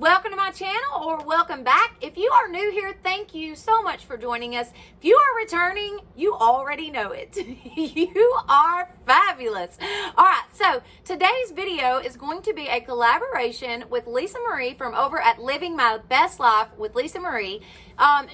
welcome to my channel, or welcome back. If you are new here, thank you so much for joining us. If you are returning, you already know it. You are fabulous. All right, so today's video is going to be a collaboration with Lisa Marie from over at Living My Best Life with Lisa Marie.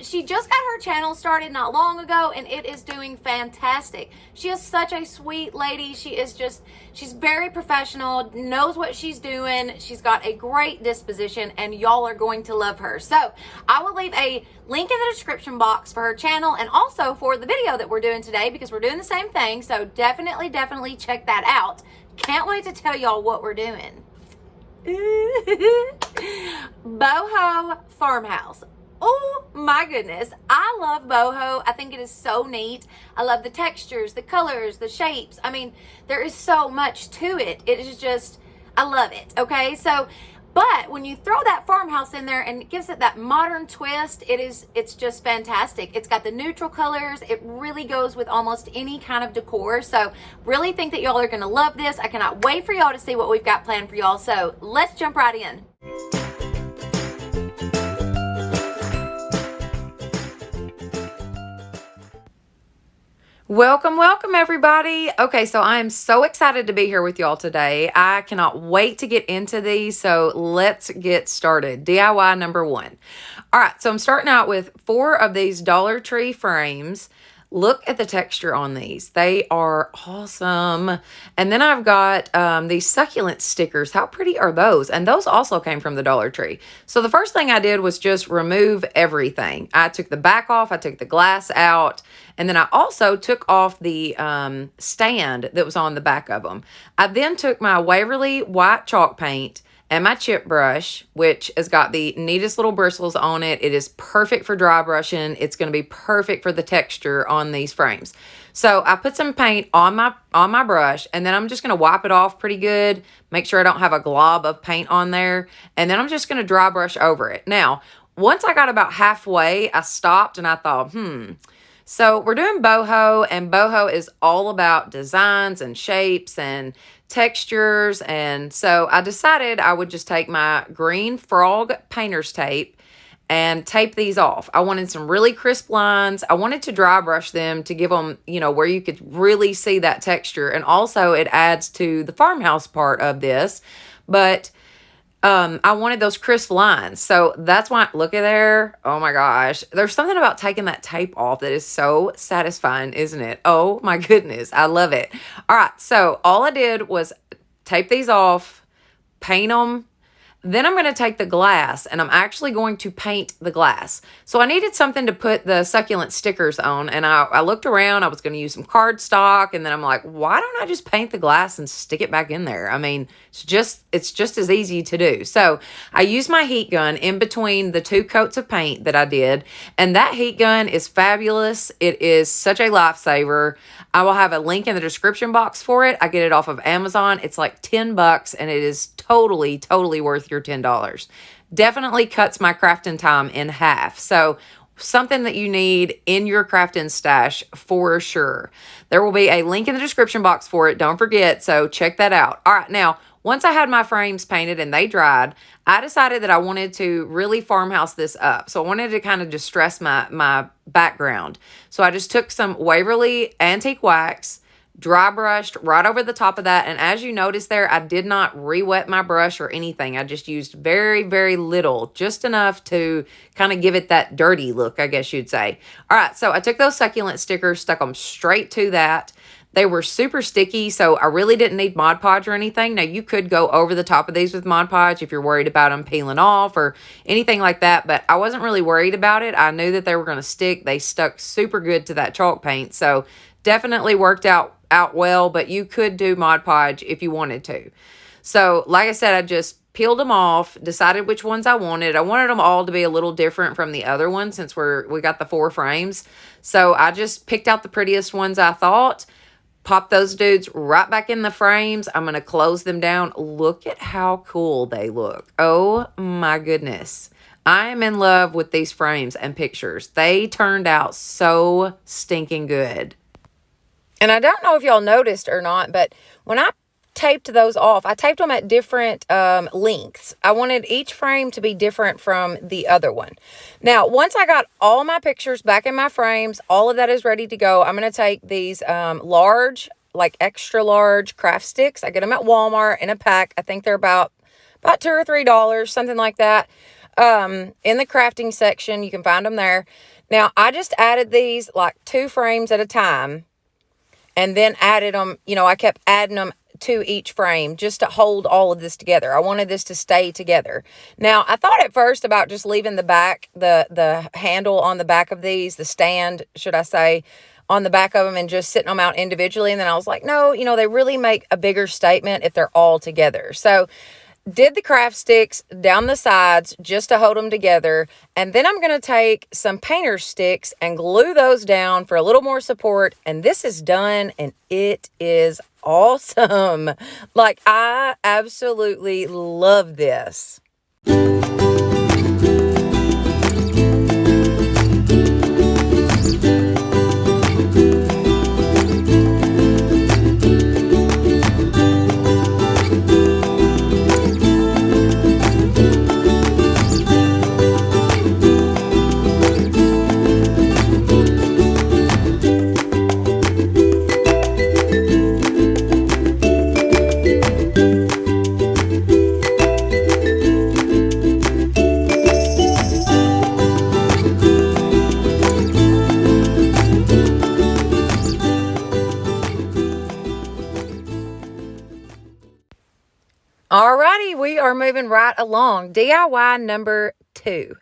She just got her channel started not long ago, and it is doing fantastic. She is such a sweet lady. She's very professional, knows what she's doing. She's got a great disposition, and y'all are going to love her. So I will leave a link in the description box for her channel and also for the video that we're doing today, because we're doing the same thing. So definitely check that out. Can't wait to tell y'all what we're doing. Boho Farmhouse. Oh my goodness, I love boho. I think it is so neat. I love the textures, the colors, the shapes. I mean, there is so much to it. It is just, I love it. Okay, so but when you throw that farmhouse in there and it gives it that modern twist, it's just fantastic. It's got the neutral colors. It really goes with almost any kind of decor. So really think that y'all are gonna love this. I cannot wait for y'all to see what we've got planned for y'all. So let's jump right in. Welcome everybody. Okay, so I am so excited to be here with y'all today. I cannot wait to get into these, so let's get started. DIY number one. All right, so I'm starting out with 4 of these Dollar Tree frames. Look at the texture on these. They are awesome. And then I've got these succulent stickers. How pretty are those? And those also came from the Dollar Tree. So the first thing I did was just remove everything. I took the back off. I took the glass out. And then I also took off the stand that was on the back of them. I then took my Waverly white chalk paint and my chip brush, which has got the neatest little bristles on it. It is perfect for dry brushing. It's going to be perfect for the texture on these frames. So I put some paint on my brush, and then I'm just going to wipe it off pretty good. Make sure I don't have a glob of paint on there. And then I'm just going to dry brush over it. Now, once I got about halfway, I stopped and I thought, So we're doing boho, and boho is all about designs and shapes and textures. And so I decided I would just take my green frog painter's tape and tape these off. I wanted some really crisp lines. I wanted to dry brush them to give them, where you could really see that texture. And also it adds to the farmhouse part of this. But I wanted those crisp lines. So that's why, look at there. Oh my gosh. There's something about taking that tape off that is so satisfying, isn't it? Oh my goodness. I love it. All right. So all I did was tape these off, paint them. Then I'm going to take the glass, and I'm actually going to paint the glass. So I needed something to put the succulent stickers on, and I looked around. I was going to use some cardstock, and then I'm like, why don't I just paint the glass and stick it back in there? I mean, it's just as easy to do. So I used my heat gun in between the 2 coats of paint that I did, and that heat gun is fabulous. It is such a lifesaver. I will have a link in the description box for it. I get it off of Amazon. It's like $10, and it is totally worth your $10. Definitely cuts my crafting time in half. So something that you need in your crafting stash for sure. There will be a link in the description box for it. Don't forget. So check that out. All right. Now, once I had my frames painted and they dried, I decided that I wanted to really farmhouse this up. So I wanted to kind of distress my background. So I just took some Waverly antique wax, dry brushed right over the top of that. And as you notice there, I did not re-wet my brush or anything. I just used very little, just enough to kind of give it that dirty look, I guess you'd say. All right, so I took those succulent stickers, stuck them straight to that. They were super sticky, so I really didn't need Mod Podge or anything. Now, you could go over the top of these with Mod Podge if you're worried about them peeling off or anything like that, but I wasn't really worried about it. I knew that they were going to stick. They stuck super good to that chalk paint, so definitely worked out well, but you could do Mod Podge if you wanted to. So, like I said, I just peeled them off, decided which ones I wanted. I wanted them all to be a little different from the other ones since we got the 4 frames. So, I just picked out the prettiest ones I thought, pop those dudes right back in the frames. I'm going to close them down. Look at how cool they look. Oh my goodness. I am in love with these frames and pictures. They turned out so stinking good. And I don't know if y'all noticed or not, but when I taped those off. I taped them at different lengths. I wanted each frame to be different from the other one. Now, once I got all my pictures back in my frames, all of that is ready to go. I'm going to take these large, like extra large craft sticks. I get them at Walmart in a pack. I think they're about $2 or $3, something like that. In the crafting section, you can find them there. Now, I just added these like 2 frames at a time, and then added them, I kept adding them to each frame just to hold all of this together. I wanted this to stay together. Now, I thought at first about just leaving the back, the handle on the back of these, the stand, should I say, on the back of them, and just sitting them out individually. And then I was like, no, they really make a bigger statement if they're all together. So did the craft sticks down the sides just to hold them together. And then I'm going to take some painter sticks and glue those down for a little more support. And this is done, and it is awesome. Like, I absolutely love this. Alrighty, we are moving right along. DIY number 2.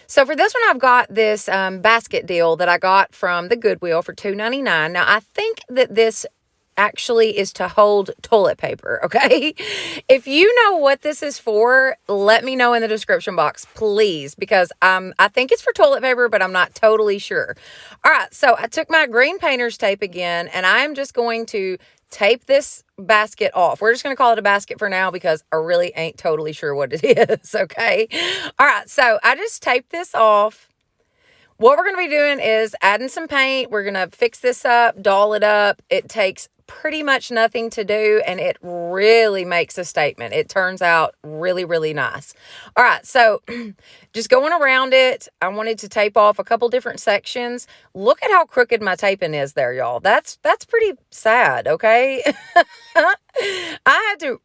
So for this one, I've got this basket deal that I got from the Goodwill for $2.99. Now, I think that this actually is to hold toilet paper, okay? If you know what this is for, let me know in the description box, please, because I think it's for toilet paper, but I'm not totally sure. All right, so I took my green painter's tape again, and I'm just going to tape this basket off. We're just going to call it a basket for now because I really ain't totally sure what it is, okay? All right, so I just taped this off. What we're going to be doing is adding some paint. We're going to fix this up, doll it up. It takes pretty much nothing to do, and it really makes a statement. It turns out really, really nice. All right, so just going around it, I wanted to tape off a couple different sections. Look at how crooked my taping is there, y'all. That's pretty sad, okay? I had to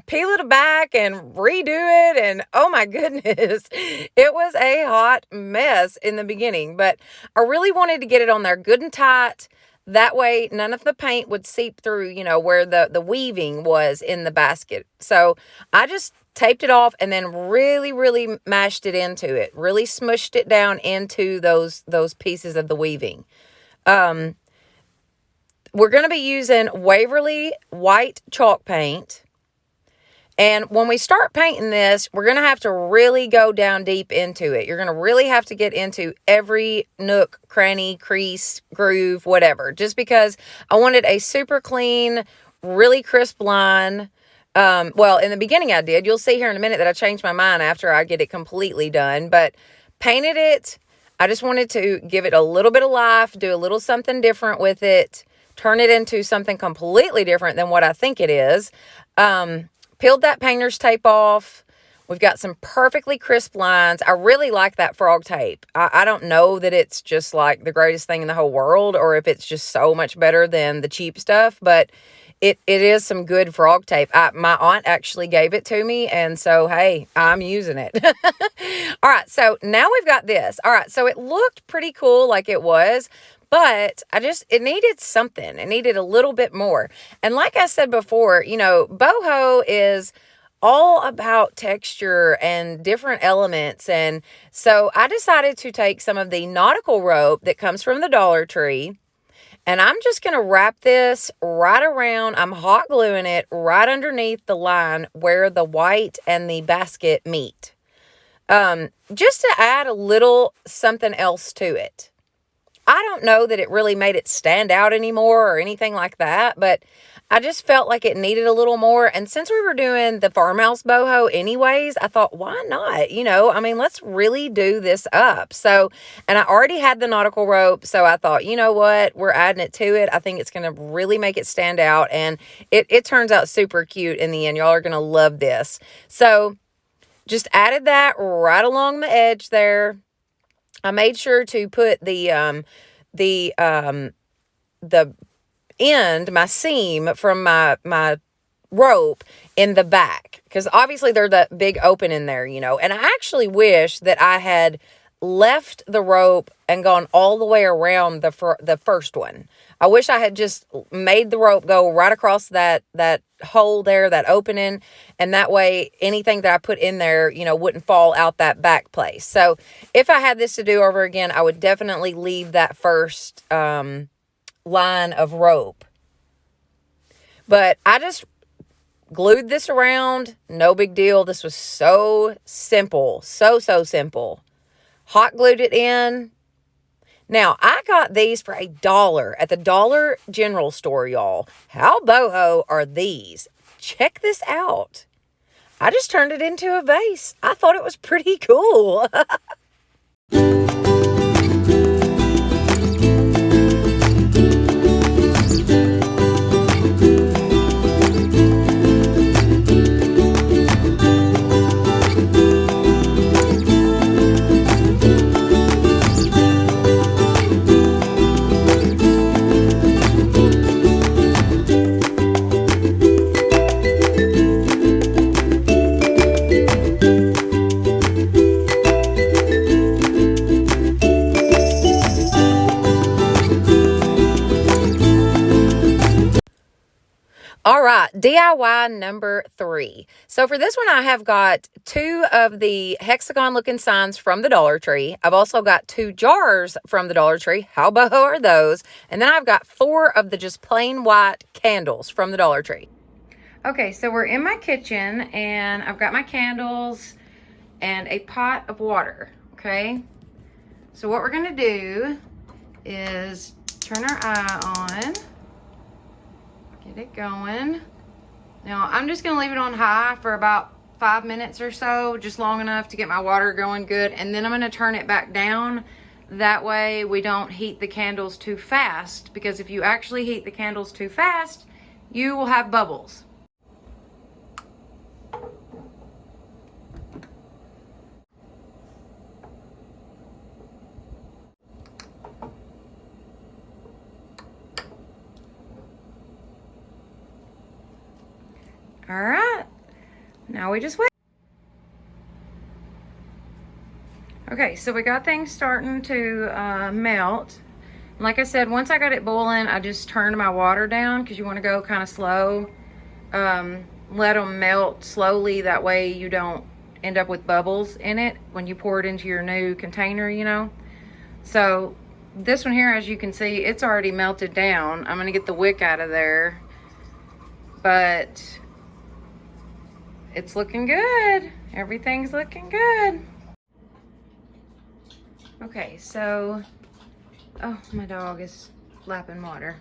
peel it back and redo it, and oh my goodness, it was a hot mess in the beginning, but I really wanted to get it on there good and tight. That way, none of the paint would seep through, where the weaving was in the basket. So I just taped it off and then really, really mashed it into it. Really smushed it down into those pieces of the weaving. We're going to be using Waverly white chalk paint. And when we start painting this, we're going to have to really go down deep into it. You're going to really have to get into every nook, cranny, crease, groove, whatever. Just because I wanted a super clean, really crisp line. Well, in the beginning I did. You'll see here in a minute that I changed my mind after I get it completely done. But painted it. I just wanted to give it a little bit of life, do a little something different with it, turn it into something completely different than what I think it is. Peeled that painter's tape off. We've got some perfectly crisp lines. I really like that frog tape. I don't know that it's just like the greatest thing in the whole world, or if it's just so much better than the cheap stuff, but it is some good frog tape. My aunt actually gave it to me, and so, hey, I'm using it. All right, so now we've got this. All right, so it looked pretty cool like it was, but it needed something. It needed a little bit more. And like I said before, boho is all about texture and different elements. And so I decided to take some of the nautical rope that comes from the Dollar Tree, and I'm just going to wrap this right around. I'm hot gluing it right underneath the line where the white and the basket meet. Just to add a little something else to it. I don't know that it really made it stand out anymore or anything like that, but I just felt like it needed a little more. And since we were doing the Farmhouse Boho anyways, I thought, why not? You know, I mean, let's really do this up. So, and I already had the nautical rope. So I thought, you know what? We're adding it to it. I think it's going to really make it stand out. And it turns out super cute in the end. Y'all are going to love this. So just added that right along the edge there. I made sure to put the end, my seam from my rope in the back, because obviously there's that big open in there, you know. And I actually wish that I had left the rope and gone all the way around the first one. I wish I had just made the rope go right across that hole there, that opening, and that way anything that I put in there, you know, wouldn't fall out that back place. So if I had this to do over again, I would definitely leave that first line of rope. But I just glued this around. No big deal. This was so simple. So simple. Hot glued it in. Now, I got these for $1 at the Dollar General store, y'all. How boho are these? Check this out. I just turned it into a vase. I thought it was pretty cool. All right, DIY number 3. So for this one, I have got 2 of the hexagon looking signs from the Dollar Tree. I've also got 2 jars from the Dollar Tree. How boho are those? And then I've got 4 of the just plain white candles from the Dollar Tree. Okay, so we're in my kitchen and I've got my candles and a pot of water, okay? So what we're gonna do is turn our eye on. Get it going. Now I'm just gonna leave it on high for about 5 minutes or so, just long enough to get my water going good, and then I'm gonna turn it back down. That way we don't heat the candles too fast, because if you actually heat the candles too fast, you will have bubbles. All right, now we just wait. Okay, so we got things starting to melt. Like I said, once I got it boiling, I just turned my water down, because you want to go kind of slow. Let them melt slowly, that way you don't end up with bubbles in it when you pour it into your new container, you know. So this one here, as you can see, it's already melted down. I'm gonna get the wick out of there, but it's looking good. Everything's looking good. Okay, so, oh, my dog is lapping water.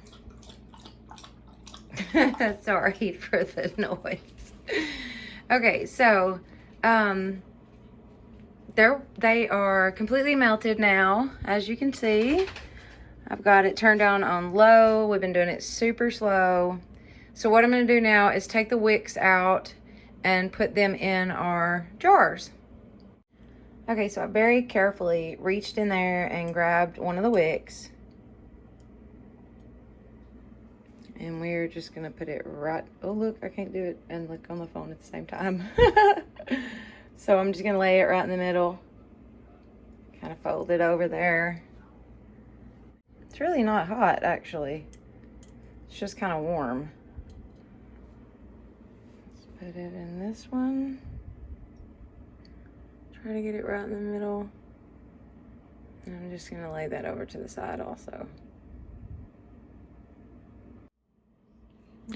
Sorry for the noise. Okay, so, they are completely melted now, as you can see. I've got it turned down on low. We've been doing it super slow. So what I'm gonna do now is take the wicks out and put them in our jars. Okay, so I very carefully reached in there and grabbed one of the wicks. And we're just gonna put it right, oh look, I can't do it and look on the phone at the same time. So I'm just gonna lay it right in the middle. Kind of fold it over there. It's really not hot, actually. It's just kind of warm. Put it in this one. Try to get it right in the middle. And I'm just gonna lay that over to the side also.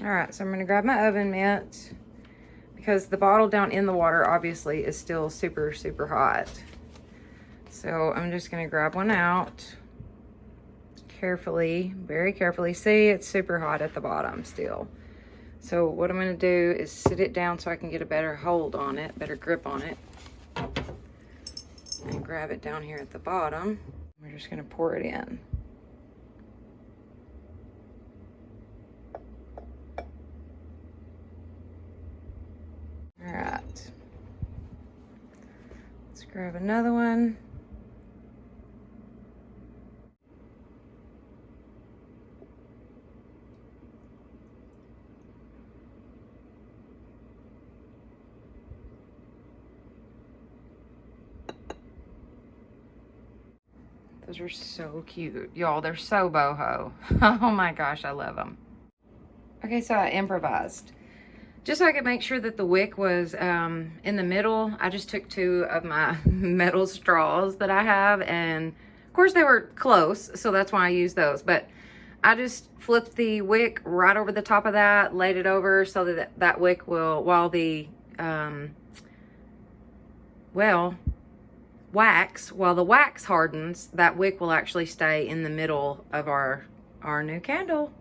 All right, so I'm gonna grab my oven mitt, because the bottle down in the water obviously is still super hot. So I'm just gonna grab one out. carefully, very carefully. See, it's super hot at the bottom still. So what I'm going to do is sit it down so I can get a better hold on it, better grip on it. And grab it down here at the bottom. We're just going to pour it in. All right. Let's grab another one. Those are so cute. Y'all, they're so boho. Oh my gosh, I love them. Okay, so I improvised. Just so I could make sure that the wick was in the middle, I just took 2 of my metal straws that I have. And of course they were close, so that's why I used those. But I just flipped the wick right over the top of that, laid it over so that that wick will, while the, while the wax hardens, that wick will actually stay in the middle of our new candle.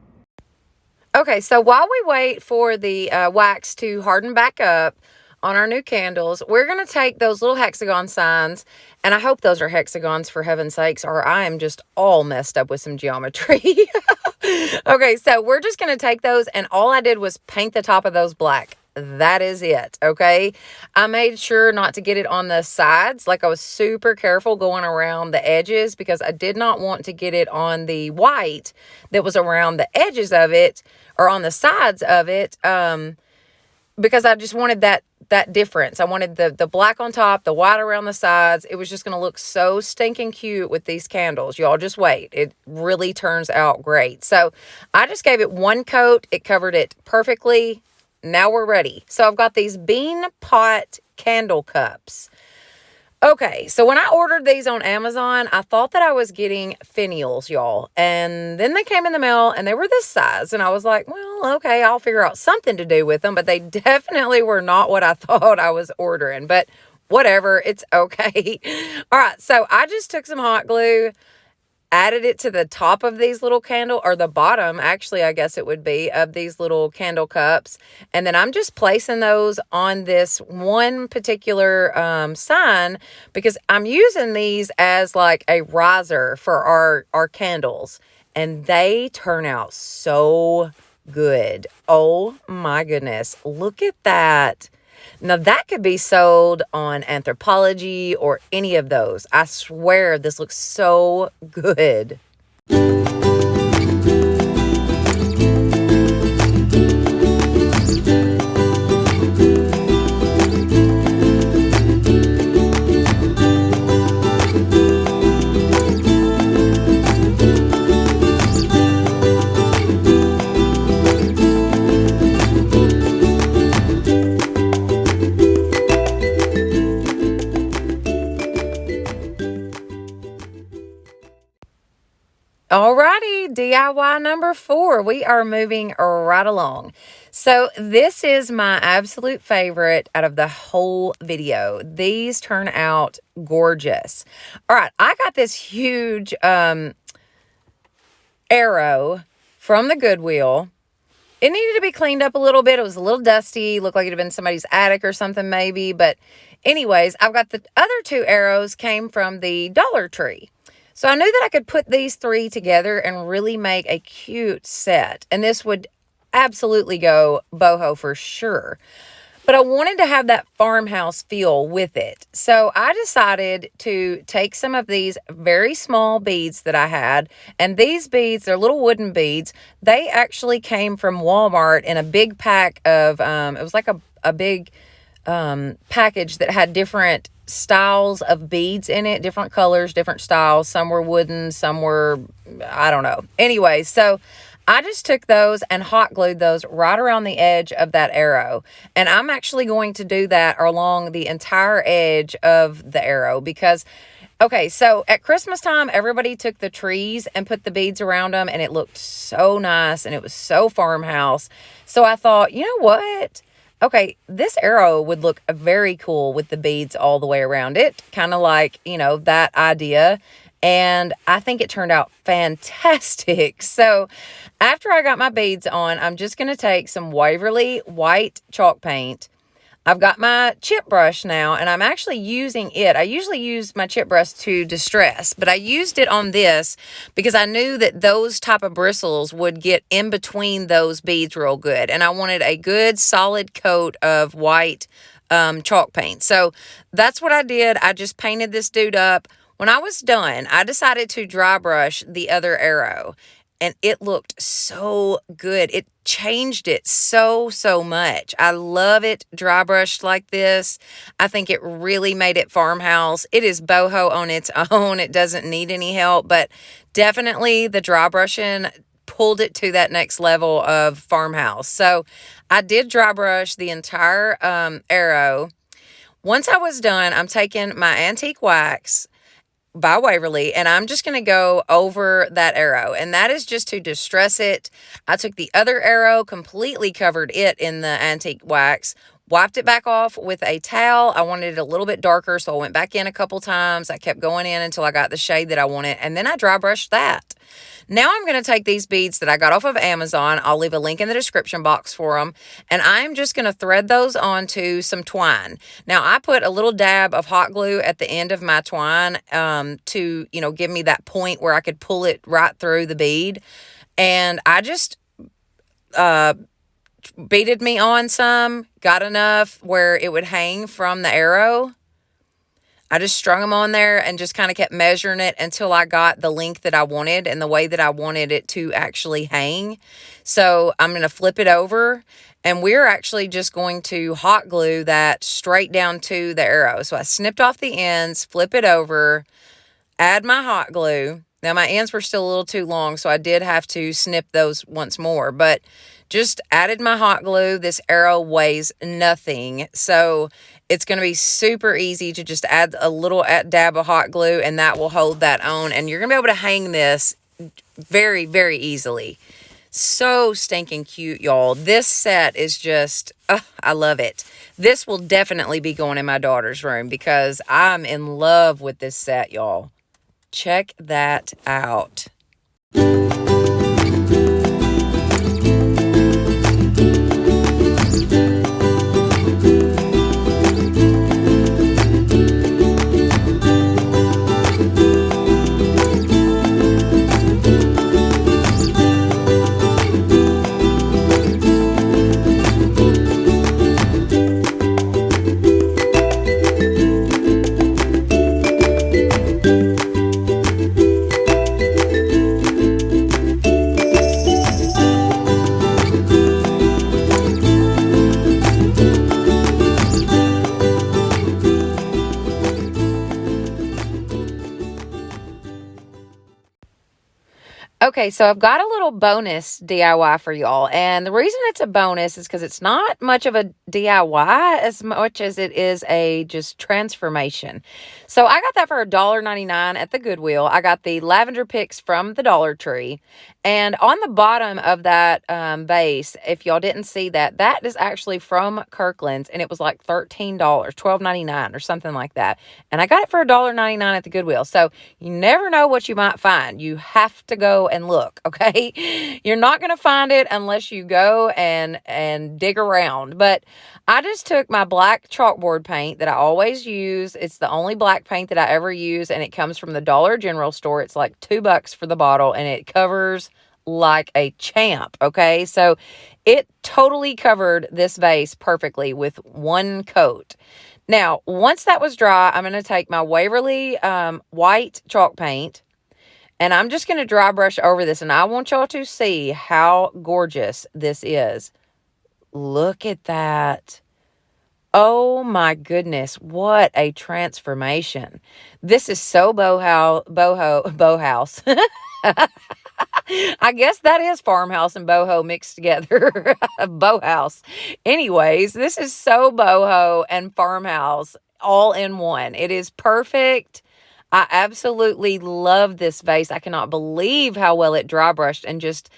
Okay, so while we wait for the wax to harden back up on our new candles, we're going to take those little hexagon signs, and I hope those are hexagons for heaven's sakes, or I am just all messed up with some geometry. Okay, so we're just going to take those, and all I did was paint the top of those black. That is it, okay? I made sure not to get it on the sides. Like, I was super careful going around the edges because I did not want to get it on the white that was around the edges of it or on the sides of it, because I just wanted that difference. I wanted the black on top, the white around the sides. It was just going to look so stinking cute with these candles. Y'all just wait. It really turns out great. So I just gave it one coat. It covered it perfectly. Now we're ready. So I've got these bean pot candle cups. Okay, so when I ordered these on Amazon, I thought that I was getting finials, y'all. And then they came in the mail and they were this size. And I was like, well, okay, I'll figure out something to do with them. But they definitely were not what I thought I was ordering. But whatever, it's okay. All right, so I just took some hot glue, added it to the top of these little candle, or the bottom, actually, I guess it would be, of these little candle cups. And then I'm just placing those on this one particular sign because I'm using these as like a riser for our candles. And they turn out so good. Oh my goodness. Look at that. Now, that could be sold on Anthropology or any of those. I swear this looks so good. Alrighty, DIY number 4. We are moving right along. So this is my absolute favorite out of the whole video. These turn out gorgeous. All right, I got this huge arrow from the Goodwill. It needed to be cleaned up a little bit. It was a little dusty. Looked like it had been somebody's attic or something maybe. But anyways, I've got the other 2 arrows came from the Dollar Tree. So I knew that I could put these 3 together and really make a cute set. And this would absolutely go boho for sure. But I wanted to have that farmhouse feel with it. So I decided to take some of these very small beads that I had. And these beads, they're little wooden beads. They actually came from Walmart in a big pack of, it was like a big package that had different styles of beads in it, different colors, different styles. Some were wooden, some were, I don't know. Anyway, so I just took those and hot glued those right around the edge of that arrow. And I'm actually going to do that along the entire edge of the arrow because, okay, so at Christmas time, everybody took the trees and put the beads around them, and it looked so nice and it was so farmhouse. So I thought, you know what? Okay, this arrow would look very cool with the beads all the way around it. Kind of like, you know, that idea. and I think it turned out fantastic. So after I got my beads on, I'm just going to take some Waverly white chalk paint. I've got my chip brush now, and I'm actually using it. I usually use my chip brush to distress, but I used it on this because I knew that those type of bristles would get in between those beads real good, and I wanted a good solid coat of white chalk paint. So that's what I did. I just painted this dude up. When I was done, I decided to dry brush the other arrow, and it looked so good. It changed it so much. I love it dry brushed like this. I think it really made it farmhouse. It is boho on its own. It doesn't need any help, but definitely the dry brushing pulled it to that next level of farmhouse. So I did dry brush the entire arrow. Once I was done, I'm taking my antique wax by Waverly, and I'm just going to go over that arrow, and that is just to distress it. I took the other arrow, completely covered it in the antique wax, wiped it back off with a towel. I wanted it a little bit darker, so I went back in a couple times. I kept going in until I got the shade that I wanted, and then I dry brushed that. Now I'm going to take these beads that I got off of Amazon. I'll leave a link in the description box for them. And I'm just going to thread those onto some twine. Now I put a little dab of hot glue at the end of my twine to, give me that point where I could pull it right through the bead. And I just beaded me on some, got enough where it would hang from the arrow. I just strung them on there and just kind of kept measuring it until I got the length that I wanted and the way that I wanted it to actually hang. So I'm going to flip it over, and we're actually just going to hot glue that straight down to the arrow. So I snipped off the ends, flip it over, add my hot glue. Now my ends were still a little too long, so I did have to snip those once more, but just added my hot glue. This arrow weighs nothing, so it's going to be super easy to just add a little dab of hot glue, and that will hold that on, and you're going to be able to hang this very, very easily. So stinking cute, y'all. This set is just, I love it. This will definitely be going in my daughter's room because I'm in love with this set, y'all. Check that out. Okay, so I've got a little bonus DIY for y'all, and the reason it's a bonus is because it's not much of a DIY as much as it is a just transformation. So I got that for $1.99 at the Goodwill. I got the lavender picks from the Dollar Tree, and on the bottom of that vase, if y'all didn't see that, that is actually from Kirkland's, and it was like $13, $12.99 or something like that, and I got it for $1.99 at the Goodwill. So you never know what you might find. You have to go and look, okay? You're not going to find it unless you go and dig around. But I just took my black chalkboard paint that I always use. It's the only black paint that I ever use, and it comes from the Dollar General store. It's like $2 for the bottle, and it covers like a champ, okay? So it totally covered this vase perfectly with one coat. Now, once that was dry, I'm going to take my Waverly white chalk paint, and I'm just going to dry brush over this, and I want y'all to see how gorgeous this is. Look at that. Oh my goodness, what a transformation. This is so boho. I guess that is farmhouse and boho mixed together. Bohouse. Anyways, this is so boho and farmhouse all in one. It is perfect. I absolutely love this vase. I cannot believe how well it dry brushed and just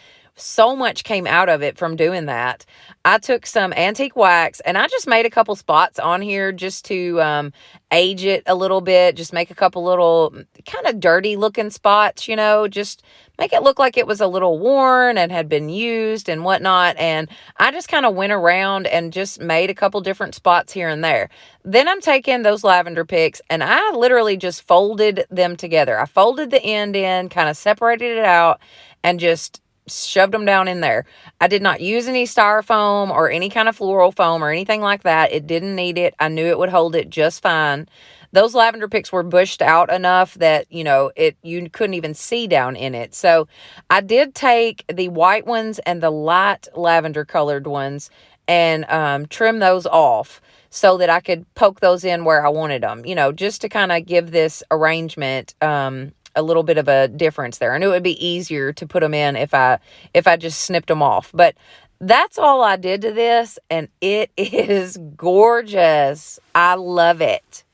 so much came out of it from doing that. I took some antique wax and I just made a couple spots on here just to age it a little bit, just make a couple little kind of dirty looking spots, you know, just make it look like it was a little worn and had been used and whatnot. And I just kind of went around and just made a couple different spots here and there. Then I'm taking those lavender picks and I literally just folded them together. I folded the end in, kind of separated it out, and just shoved them down in there. I did not use any styrofoam or any kind of floral foam or anything like that. It didn't need it. I knew it would hold it just fine. Those lavender picks were bushed out enough that, you know, you couldn't even see down in it. So I did take the white ones and the light lavender colored ones and trim those off so that I could poke those in where I wanted them, you know, just to kind of give this arrangement a little bit of a difference there. I knew it would be easier to put them in if I just snipped them off. But that's all I did to this, and it is gorgeous. I love it.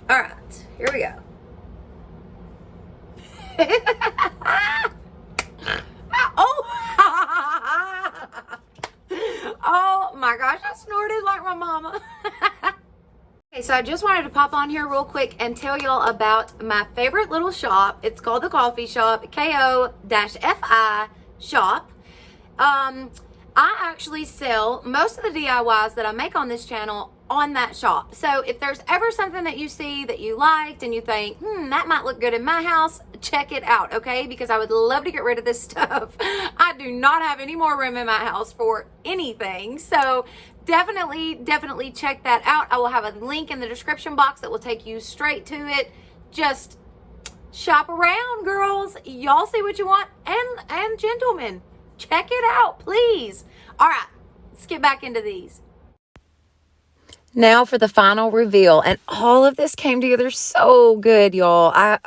All right, here we go. Oh my gosh, I snorted like my mama. Okay, so I just wanted to pop on here real quick and tell y'all about my favorite little shop. It's called The Coffee Shop, KO-FI shop. I actually sell most of the DIYs that I make on this channel on that shop. So if there's ever something that you see that you liked and you think, that might look good in my house, check it out, okay? Because I would love to get rid of this stuff. I do not have any more room in my house for anything. So definitely check that out. I will have a link in the description box that will take you straight to it. Just shop around, girls. Y'all see what you want, and gentlemen, check it out, please. All right, let's get back into these. Now for the final reveal, and all of this came together so good, y'all. I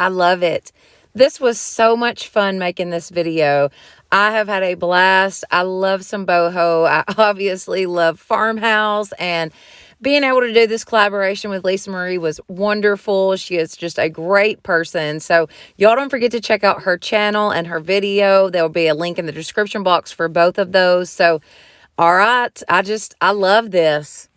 love it. This was so much fun making this video. I have had a blast. I love some boho. I obviously love Farmhouse, and being able to do this collaboration with Lisa Marie was wonderful. She is just a great person. So y'all don't forget to check out her channel and her video. There will be a link in the description box for both of those. So, all right. I love this.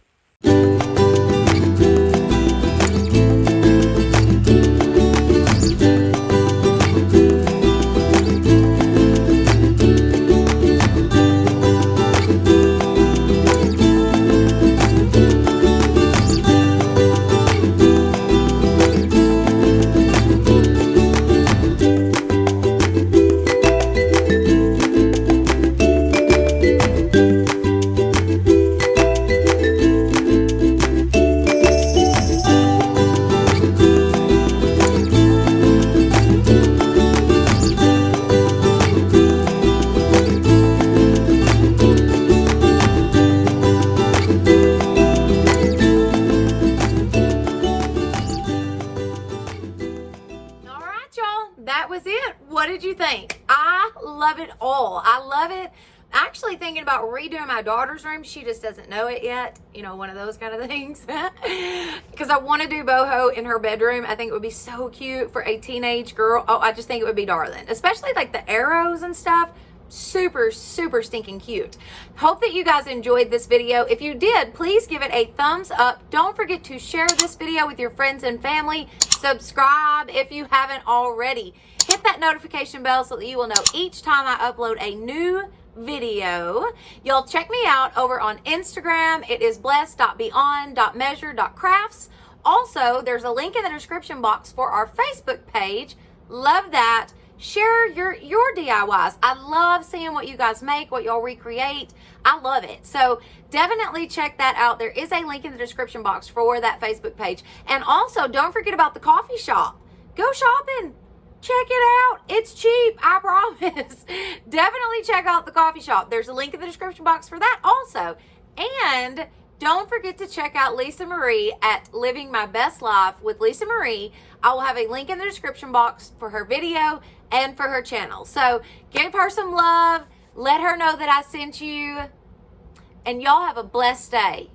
That was it. What did you think? I love it all. I love it. Actually thinking about redoing my daughter's room. She just doesn't know it yet. You know, one of those kind of things. Because I want to do boho in her bedroom. I think it would be so cute for a teenage girl. Oh, I just think it would be darling. Especially like the arrows and stuff. Super stinking cute. Hope that you guys enjoyed this video. If you did, please give it a thumbs up. Don't forget to share this video with your friends and family. Subscribe if you haven't already. Hit that notification bell so that you will know each time I upload a new video. Y'all check me out over on Instagram. It is blessed.beyond.measure.crafts. Also, there's a link in the description box for our Facebook page. Love that. Share your DIYs. I love seeing what you guys make, what y'all recreate. I love it. So definitely check that out. There is a link in the description box for that Facebook page. And also, don't forget about the coffee shop. Go shopping. Check it out. It's cheap, I promise. Definitely check out the coffee shop. There's a link in the description box for that also. And don't forget to check out Lisa Marie at Living My Best Life with Lisa Marie. I will have a link in the description box for her video and for her channel. So give her some love. Let her know that I sent you. And y'all have a blessed day.